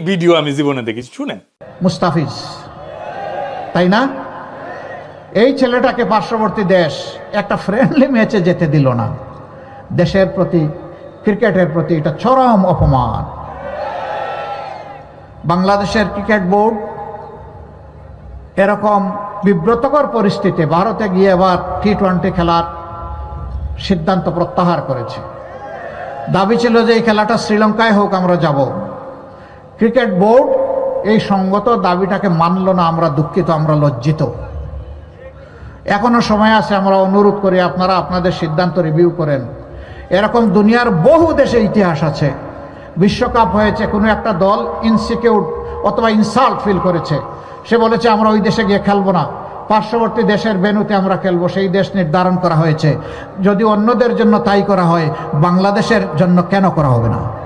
Video আমি জীবনে দেখেছি, শুনেন। মুস্তাফিজ, তাই না? এই ছেলেটাকে পার্শ্ববর্তী দেশ একটা ফ্রেন্ডলি ম্যাচে যেতে দিল না। দেশের প্রতি, ক্রিকেটের প্রতি এটা চরম অপমান। বাংলাদেশের ক্রিকেট বোর্ড এরকম বিব্রতকর পরিস্থিতি ভারতে গিয়ে আবার টি-20 খেলার সিদ্ধান্ত প্রত্যাহার করেছে। দাবি ছিল যে এই খেলাটা শ্রীলঙ্কায় হোক, আমরা যাব। ক্রিকেট বোর্ড এই সঙ্গত দাবিটাকে মানল না। আমরা দুঃখিত, আমরা লজ্জিত। এখনো সময় আছে, আমরা অনুরোধ করি আপনারা আপনাদের সিদ্ধান্ত রিভিউ করেন। এরকম দুনিয়ার বহু দেশে ইতিহাস আছে, বিশ্বকাপ হয়েছে, কোনো একটা দল ইনসিকিউর অথবা ইনসাল্ট ফিল করেছে, সে বলেছে আমরা ওই দেশে গিয়ে খেলবো না, পার্শ্ববর্তী দেশের ভেন্যুতে আমরা খেলবো, সেই দেশ নির্ধারণ করা হয়েছে। যদি অন্যদের জন্য তাই করা হয়, বাংলাদেশের জন্য কেন করা হবে না?